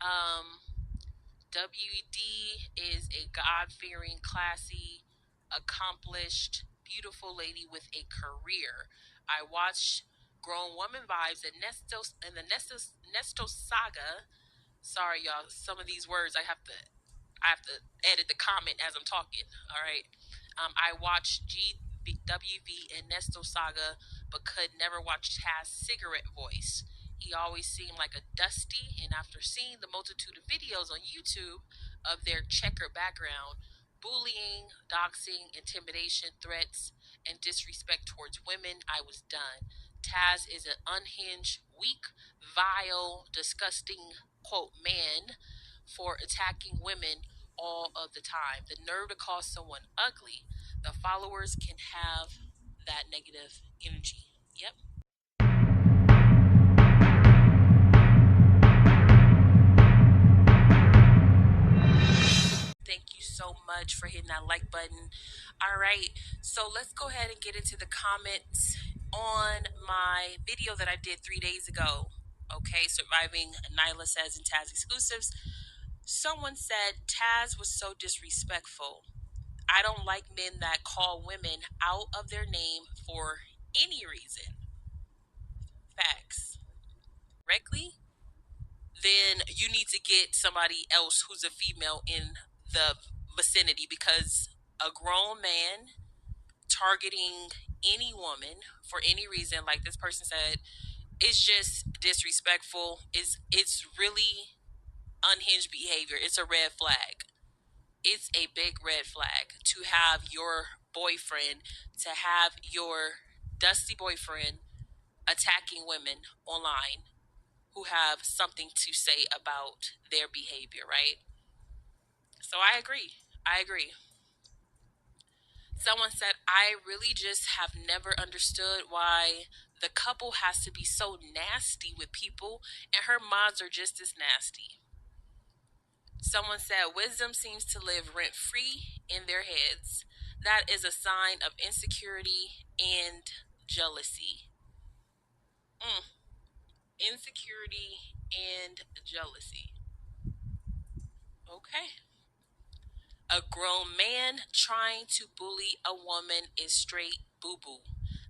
Um, WD is a God-fearing, classy, accomplished, beautiful lady with a career. I watched Grown Woman Vibes and Nestos Saga. Sorry, y'all. Some of these words I have to edit the comment as I'm talking. All right. I watched GWV and Nesto Saga, but could never watch Taz's cigarette voice. He always seemed like a dusty, and after seeing the multitude of videos on YouTube of their checker background, bullying, doxing, intimidation, threats, and disrespect towards women, I was done. Taz is an unhinged, weak, vile, disgusting, quote, man for attacking women all of the time. The nerve to call someone ugly. The followers can have that negative energy. Yep. Thank you so much for hitting that like button. All right, so let's go ahead and get into the comments on my video that I did 3 days ago. Okay, surviving Nylah says in Taz exclusives. Someone said Taz was so disrespectful. I don't like men that call women out of their name for any reason. Facts. Correctly? Then you need to get somebody else who's a female in the vicinity, because a grown man targeting any woman for any reason, like this person said, is just disrespectful. It's really unhinged behavior. It's a red flag. It's a big red flag to have your boyfriend, to have your dusty boyfriend attacking women online who have something to say about their behavior, right? So I agree. I agree. Someone said, I really just have never understood why the couple has to be so nasty with people, and her mods are just as nasty. Someone said, wisdom seems to live rent free in their heads. That is a sign of insecurity and jealousy. Mm. Insecurity and jealousy. Okay. A grown man trying to bully a woman is straight boo boo.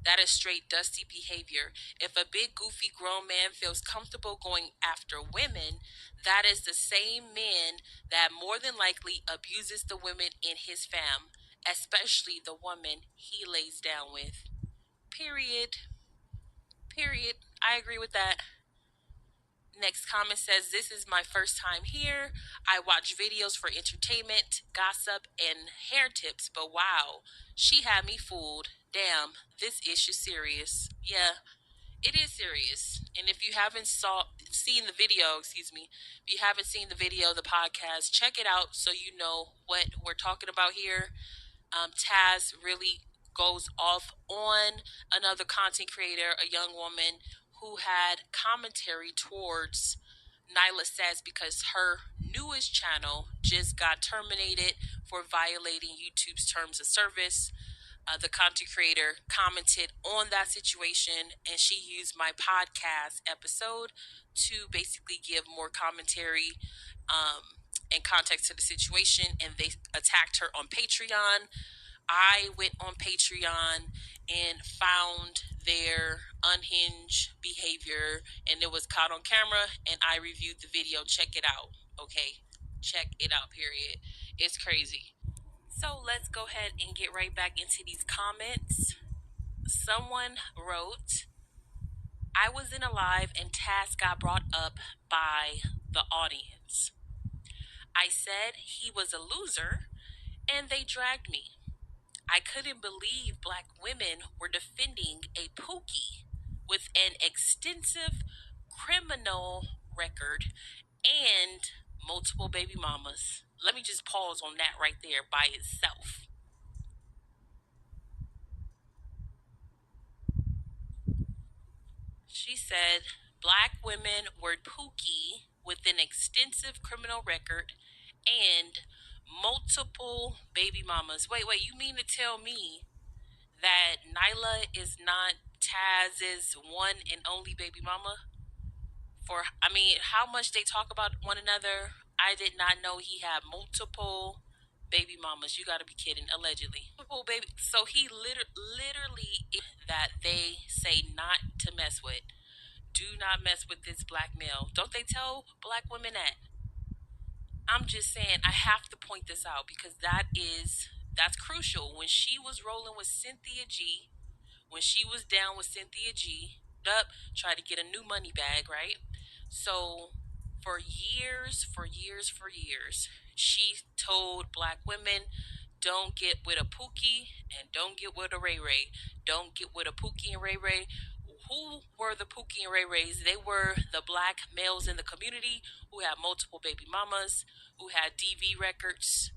That is straight dusty behavior. If a big goofy grown man feels comfortable going after women, that is the same man that more than likely abuses the women in his fam, especially the woman he lays down with. Period. Period. I agree with that. Next comment says, this is my first time here. I watch videos for entertainment, gossip, and hair tips, but wow, she had me fooled. Damn, this issue serious. Yeah, it is serious. And if you haven't seen the video, excuse me, if you haven't seen the video, the podcast, check it out so you know what we're talking about here. Taz really goes off on another content creator, a young woman who had commentary towards Nylah says, because her newest channel just got terminated for violating YouTube's terms of service. The content creator commented on that situation, and she used my podcast episode to basically give more commentary and context to the situation, and they attacked her on Patreon. I went on Patreon and found their unhinged behavior, and it was caught on camera, and I reviewed the video. Check it out. Okay, check it out, period. It's crazy. So let's go ahead and get right back into these comments. Someone wrote, I was in a live and Taz got brought up by the audience. I said he was a loser and they dragged me. I couldn't believe black women were defending a pookie with an extensive criminal record and multiple baby mamas. Let me just pause on that right there by itself. She said black women were pookie with an extensive criminal record and multiple baby mamas. Wait, you mean to tell me that Nylah is not Taz's one and only baby mama? For, I mean, how much they talk about one another. I did not know he had multiple baby mamas. You got to be kidding. Allegedly, multiple baby. So he literally that they say not to mess with. Do not mess with this black male. Don't they tell black women that? I'm just saying I have to point this out because that's crucial. When she was rolling with Cynthia G, when she was down with Cynthia G, up, try to get a new money bag, right? So for years, she told black women, don't get with a Pookie and don't get with a Ray Ray. Don't get with a Pookie and Ray Ray. Who were the Pookie and Ray Rays? They were the black males in the community who had multiple baby mamas, who had DV records,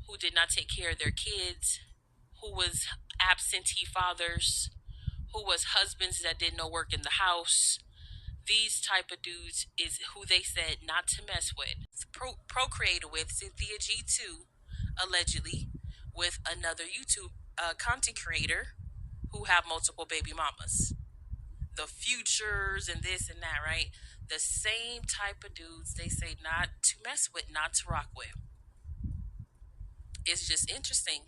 who did not take care of their kids, who was absentee fathers, who was husbands that did no work in the house. These type of dudes is who they said not to mess with. Procreated with Cynthia G too, allegedly, with another YouTube content creator who have multiple baby mamas. The futures and this and that, right? The same type of dudes they say not to mess with, not to rock with. It's just interesting.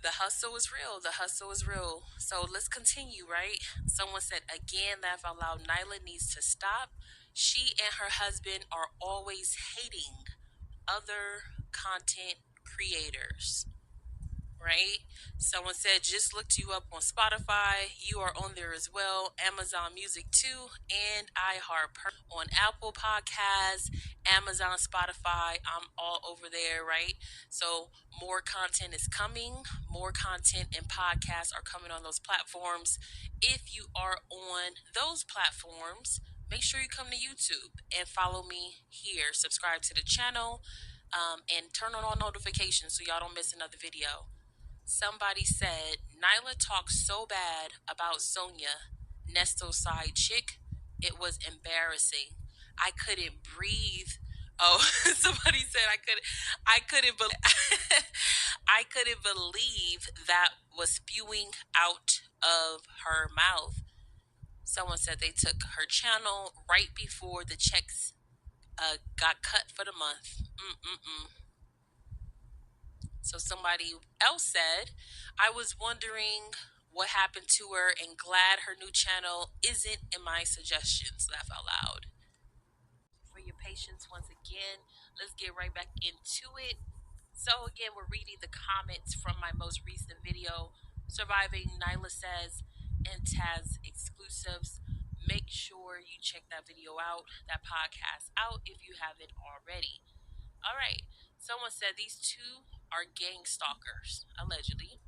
The hustle is real. The hustle is real. So let's continue, right? Someone said again, laugh out loud. Nylah needs to stop. She and her husband are always hating other content creators, right? Someone said just looked you up on Spotify. You are on there as well. Amazon Music too, and iHeart on Apple Podcasts, Amazon, Spotify. I'm all over there, right? So more content is coming. More content and podcasts are coming on those platforms. If you are on those platforms, make sure you come to YouTube and follow me here. Subscribe to the channel, and turn on all notifications so y'all don't miss another video. Somebody said Nylah talks so bad about Sonia, Nesto's side chick. It was embarrassing. I couldn't breathe. Oh, somebody said I couldn't believe I couldn't believe that was spewing out of her mouth. Someone said they took her channel right before the checks got cut for the month. Mm-mm-mm. So somebody else said, I was wondering what happened to her and glad her new channel isn't in my suggestions. Laugh out loud. For your patience once again, let's get right back into it. So again, we're reading the comments from my most recent video, Surviving Nylah Says and Taz exclusives. Make sure you check that video out, that podcast out if you haven't already. All right. Someone said these two are gang stalkers, allegedly.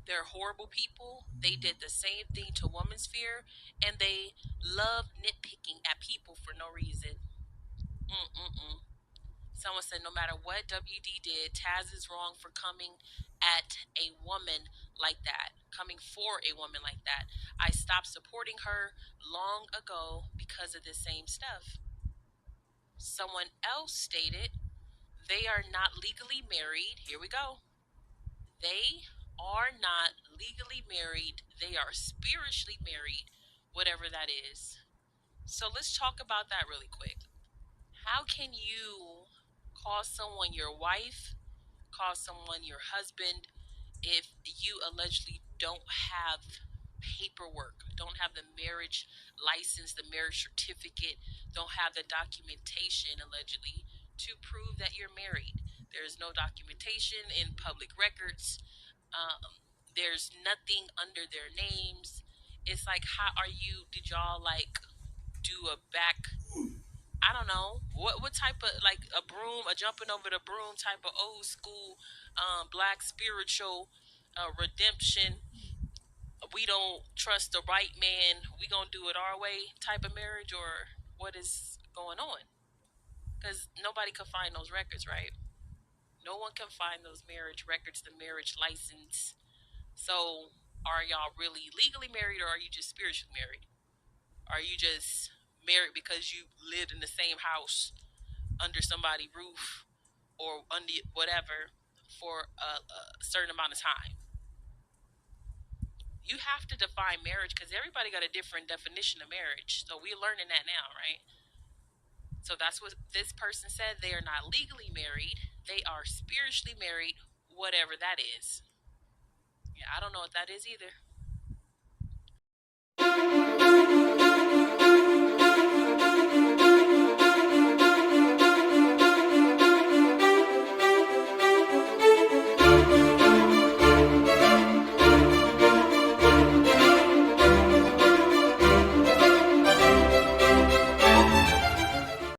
They're horrible people. They did the same thing to Woman's Fear, and they love nitpicking at people for no reason. Mm-mm-mm. Someone said no matter what WD did, Taz is wrong for coming at a woman like that, coming for a woman like that. I stopped supporting her long ago because of the same stuff. Someone else stated they are not legally married. Here we go. They are not legally married. They are spiritually married, whatever that is. So let's talk about that really quick. How can you call someone your wife, call someone your husband, if you allegedly don't have paperwork, don't have the marriage license, the marriage certificate, don't have the documentation allegedly to prove that you're married? There's no documentation in public records. There's nothing under their names. It's like, how are you? Did y'all like do a back? I don't know what type of like a broom, a jumping over the broom type of old school, black spiritual redemption. We don't trust the right man. We gonna do it our way type of marriage, or what is going on? Because nobody can find those records, right? No one can find those marriage records, the marriage license. So, are y'all really legally married, or are you just spiritually married? Are you just married because you lived in the same house under somebody's roof or under whatever for a certain amount of time? You have to define marriage because everybody got a different definition of marriage. So we're learning that now, right? So that's what this person said. They are not legally married. They are spiritually married, whatever that is. Yeah, I don't know what that is either.